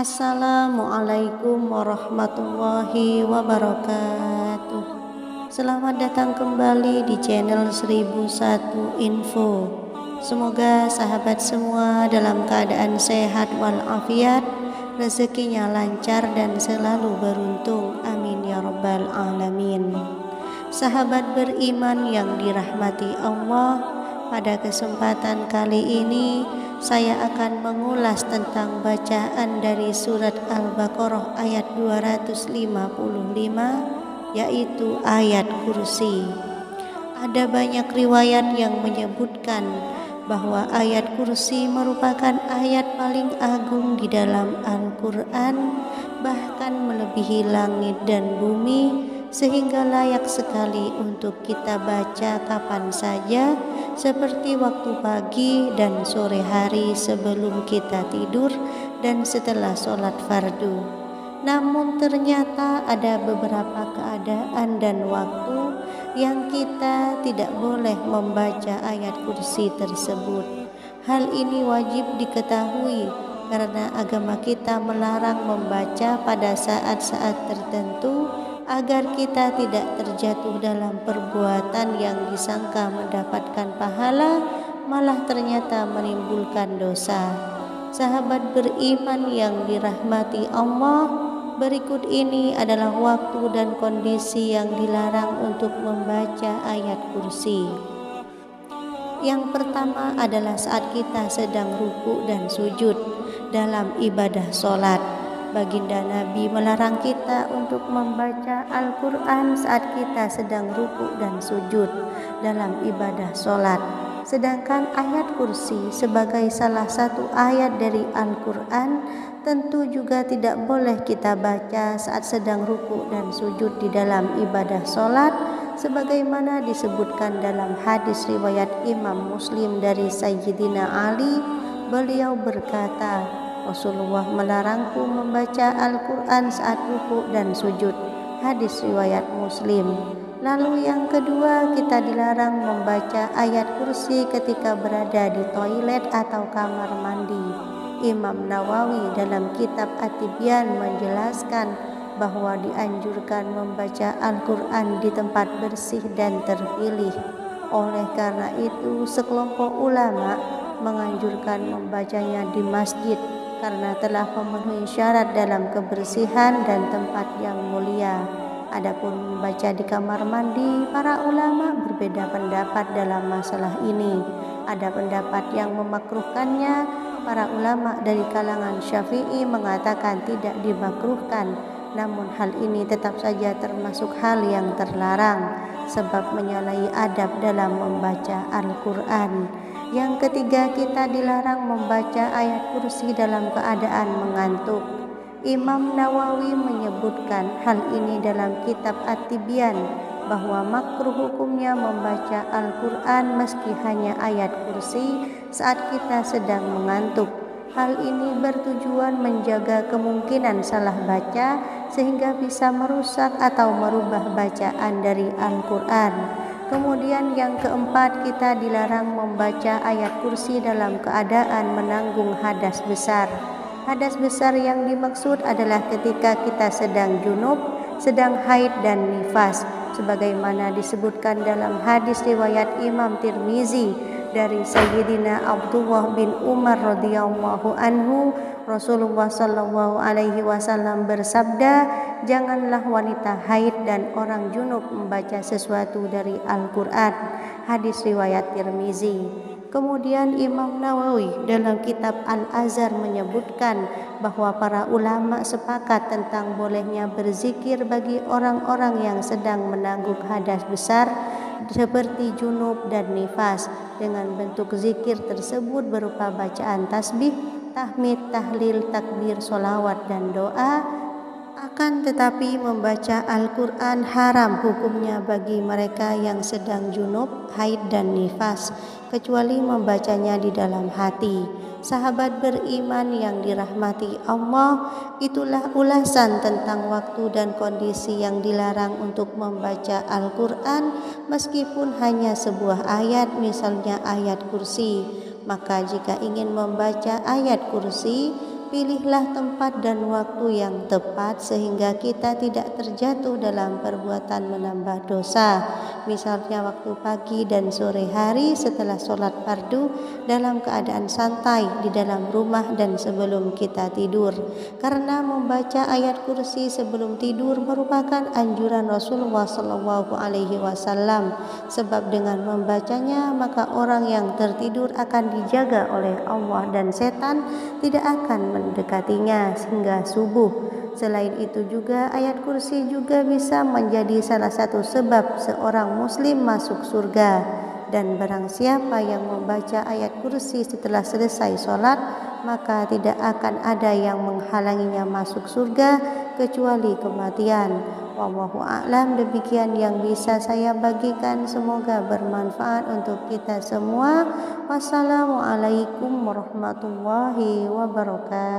Assalamualaikum warahmatullahi wabarakatuh. Selamat datang kembali di channel 1001 Info. Semoga sahabat semua dalam keadaan sehat walafiat, rezekinya lancar dan selalu beruntung. Amin ya rabbal alamin. Sahabat beriman yang dirahmati Allah, pada kesempatan kali ini saya akan mengulas tentang bacaan dari surat Al-Baqarah ayat 255, yaitu ayat kursi. Ada banyak riwayat yang menyebutkan bahwa ayat kursi merupakan ayat paling agung di dalam Al-Quran, bahkan melebihi langit dan bumi, sehingga layak sekali untuk kita baca kapan saja, seperti waktu pagi dan sore hari sebelum kita tidur dan setelah sholat fardu. Namun ternyata ada beberapa keadaan dan waktu yang kita tidak boleh membaca ayat kursi tersebut. Hal ini wajib diketahui karena agama kita melarang membaca pada saat-saat tertentu agar kita tidak terjatuh dalam perbuatan yang disangka mendapatkan pahala, malah ternyata menimbulkan dosa. Sahabat beriman yang dirahmati Allah, berikut ini adalah waktu dan kondisi yang dilarang untuk membaca ayat kursi. Yang pertama adalah saat kita sedang ruku dan sujud dalam ibadah sholat. Baginda Nabi melarang kita untuk membaca Al-Quran saat kita sedang ruku dan sujud dalam ibadah sholat. Sedangkan ayat kursi sebagai salah satu ayat dari Al-Quran tentu juga tidak boleh kita baca saat sedang ruku dan sujud di dalam ibadah sholat, sebagaimana disebutkan dalam hadis riwayat Imam Muslim dari Sayyidina Ali. Beliau berkata, Rasulullah melarangku membaca Al-Quran saat ruku dan sujud. Hadis riwayat Muslim. Lalu yang kedua, kita dilarang membaca ayat kursi ketika berada di toilet atau kamar mandi. Imam Nawawi dalam kitab At-Tibyan menjelaskan bahwa dianjurkan membaca Al-Quran di tempat bersih dan terpilih. Oleh karena itu, sekelompok ulama menganjurkan membacanya di masjid karena telah memenuhi syarat dalam kebersihan dan tempat yang mulia. Adapun membaca di kamar mandi, para ulama berbeda pendapat dalam masalah ini. Ada pendapat yang memakruhkannya. Para ulama dari kalangan Syafi'i mengatakan tidak dimakruhkan, namun hal ini tetap saja termasuk hal yang terlarang sebab menyalahi adab dalam membaca Al-Quran. Yang ketiga, kita dilarang membaca ayat kursi dalam keadaan mengantuk. Imam Nawawi menyebutkan hal ini dalam kitab At-Tibyan bahwa makruh hukumnya membaca Al-Quran meski hanya ayat kursi saat kita sedang mengantuk. Hal ini bertujuan menjaga kemungkinan salah baca sehingga bisa merusak atau merubah bacaan dari Al-Quran. Kemudian yang keempat, kita dilarang membaca ayat kursi dalam keadaan menanggung hadas besar. Hadas besar yang dimaksud adalah ketika kita sedang junub, sedang haid dan nifas, sebagaimana disebutkan dalam hadis riwayat Imam Tirmizi dari Sayyidina Abdullah bin Umar radhiyallahu anhu. Rasulullah sallallahu alaihi wasallam bersabda, janganlah wanita haid dan orang junub membaca sesuatu dari Al-Quran. Hadis riwayat Tirmizi. Kemudian Imam Nawawi dalam kitab Al-Azhar menyebutkan bahwa para ulama sepakat tentang bolehnya berzikir bagi orang-orang yang sedang menanggung hadas besar seperti junub dan nifas. Dengan bentuk zikir tersebut berupa bacaan tasbih, tahmid, tahlil, takbir, sholawat dan doa. Akan tetapi membaca Al-Quran haram hukumnya bagi mereka yang sedang junub, haid dan nifas, kecuali membacanya di dalam hati. Sahabat beriman yang dirahmati Allah, itulah ulasan tentang waktu dan kondisi yang dilarang untuk membaca Al-Quran meskipun hanya sebuah ayat, misalnya ayat kursi. Maka jika ingin membaca ayat kursi, pilihlah tempat dan waktu yang tepat sehingga kita tidak terjatuh dalam perbuatan menambah dosa. Misalnya waktu pagi dan sore hari setelah sholat fardu, dalam keadaan santai di dalam rumah dan sebelum kita tidur. Karena membaca ayat kursi sebelum tidur merupakan anjuran Rasulullah SAW. Sebab dengan membacanya maka orang yang tertidur akan dijaga oleh Allah dan setan tidak akan mendekatinya hingga subuh. Selain itu juga ayat kursi juga bisa menjadi salah satu sebab seorang muslim masuk surga. Dan barang siapa yang membaca ayat kursi setelah selesai sholat, maka tidak akan ada yang menghalanginya masuk surga kecuali kematian. Wallahu a'lam, demikian yang bisa saya bagikan, semoga bermanfaat untuk kita semua. Wassalamualaikum warahmatullahi wabarakatuh.